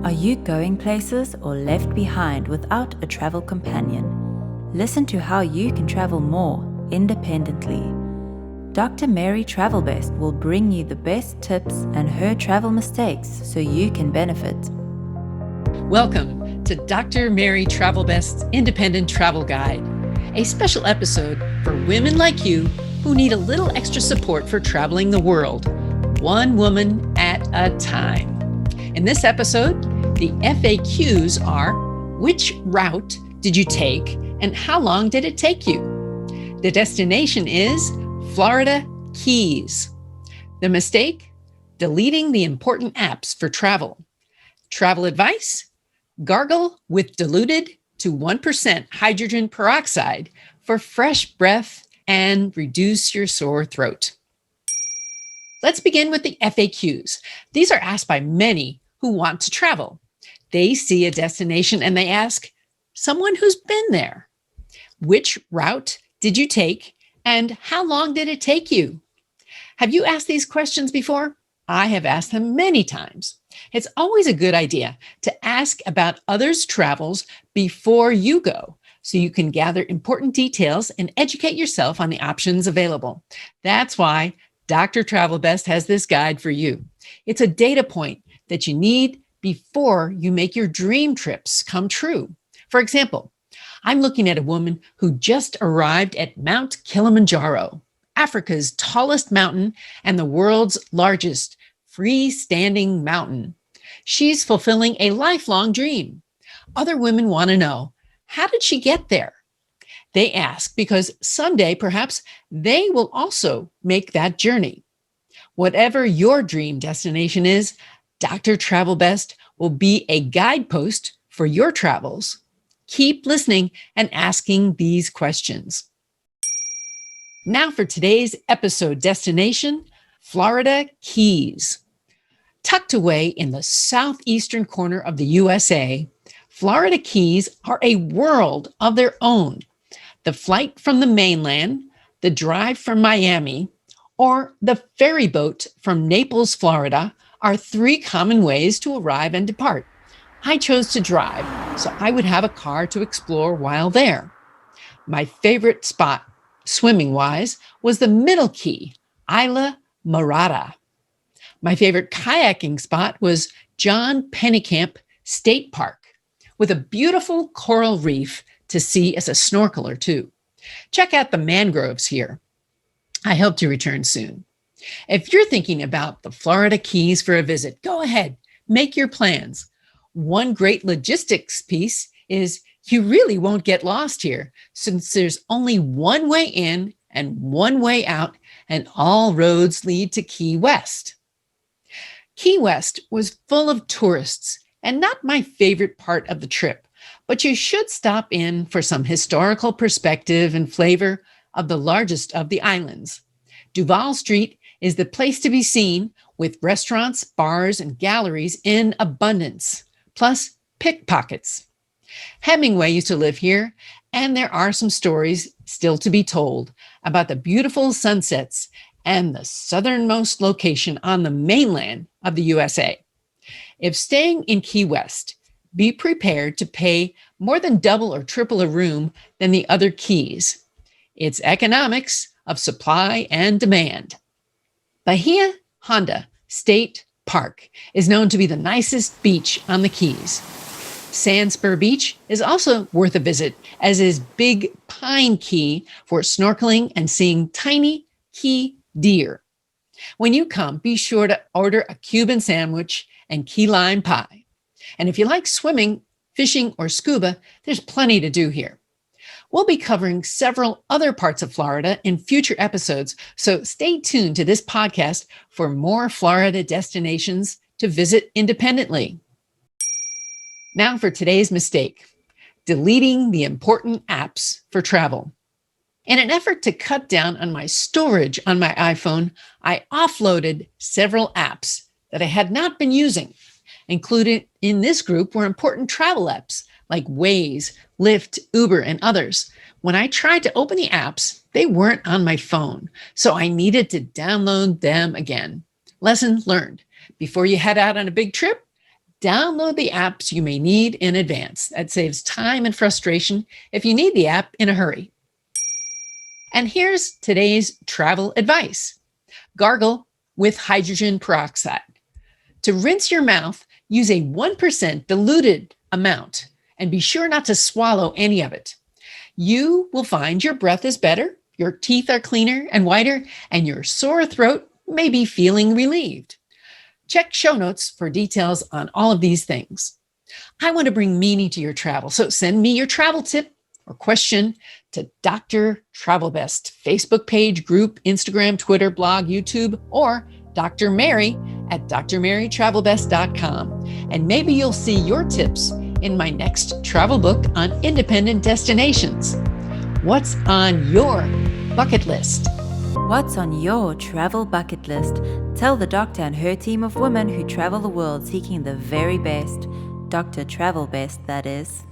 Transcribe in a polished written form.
Are you going places or left behind without a travel companion? Listen to how you can travel more independently. Dr. Mary Travelbest will bring you the best tips and her travel mistakes so you can benefit. Welcome to Dr. Mary Travelbest's Independent Travel Guide, a special episode for women like you who need a little extra support for traveling the world, one woman at a time. In this episode, the FAQs are: which route did you take and how long did it take you? The destination is Florida Keys. The mistake? Deleting the important apps for travel. Travel advice? Gargle with diluted to 1% hydrogen peroxide for fresh breath and reduce your sore throat. Let's begin with the FAQs. These are asked by many who want to travel. They see a destination and they ask someone who's been there, which route did you take and how long did it take you? Have you asked these questions before? I have asked them many times. It's always a good idea to ask about others' travels before you go, so you can gather important details and educate yourself on the options available. That's why Dr. Travelbest has this guide for you. It's a data point that you need before you make your dream trips come true. For example, I'm looking at a woman who just arrived at Mount Kilimanjaro, Africa's tallest mountain and the world's largest freestanding mountain. She's fulfilling a lifelong dream. Other women want to know, how did she get there? They ask because someday perhaps they will also make that journey. Whatever your dream destination is, Dr. Travelbest will be a guidepost for your travels. Keep listening and asking these questions. Now for today's episode destination, Florida Keys. Tucked away in the southeastern corner of the USA, Florida Keys are a world of their own. The flight from the mainland, the drive from Miami, or the ferry boat from Naples, Florida, are three common ways to arrive and depart. I chose to drive, so I would have a car to explore while there. My favorite spot, swimming-wise, was the middle key, Isla Morada. My favorite kayaking spot was John Pennekamp State Park, with a beautiful coral reef to see as a snorkeler too. Check out the mangroves here. I hope to return soon. If you're thinking about the Florida Keys for a visit, go ahead, make your plans. One great logistics piece is you really won't get lost here, since there's only one way in and one way out, and all roads lead to Key West. Key West was full of tourists and not my favorite part of the trip, but you should stop in for some historical perspective and flavor of the largest of the islands. Duval Street is the place to be seen, with restaurants, bars, and galleries in abundance, plus pickpockets. Hemingway used to live here, and there are some stories still to be told about the beautiful sunsets and the southernmost location on the mainland of the USA. If staying in Key West, be prepared to pay more than double or triple a room than the other keys. It's economics of supply and demand. Bahia Honda State Park is known to be the nicest beach on the Keys. Sandspur Beach is also worth a visit, as is Big Pine Key for snorkeling and seeing tiny key deer. When you come, be sure to order a Cuban sandwich and key lime pie. And if you like swimming, fishing, or scuba, there's plenty to do here. We'll be covering several other parts of Florida in future episodes, so stay tuned to this podcast for more Florida destinations to visit independently. Now for today's mistake, deleting the important apps for travel. In an effort to cut down on my storage on my iPhone, I offloaded several apps that I had not been using. Included in this group were important travel apps like Waze, Lyft, Uber, and others. When I tried to open the apps, they weren't on my phone, so I needed to download them again. Lesson learned. Before you head out on a big trip, Download the apps you may need in advance. That saves time and frustration if you need the app in a hurry. And here's today's travel advice. Gargle with hydrogen peroxide. To rinse your mouth, use a 1% diluted amount and be sure not to swallow any of it. You will find your breath is better, your teeth are cleaner and whiter, and your sore throat may be feeling relieved. Check show notes for details on all of these things. I want to bring meaning to your travel, so send me your travel tip or question to Dr. Travelbest Facebook page, group, Instagram, Twitter, blog, YouTube, or Dr. Mary at drmarytravelbest.com. And maybe you'll see your tips in my next travel book on independent destinations. What's on your bucket list? What's on your travel bucket list? Tell the doctor and her team of women who travel the world seeking the very best. Dr. Travelbest, that is.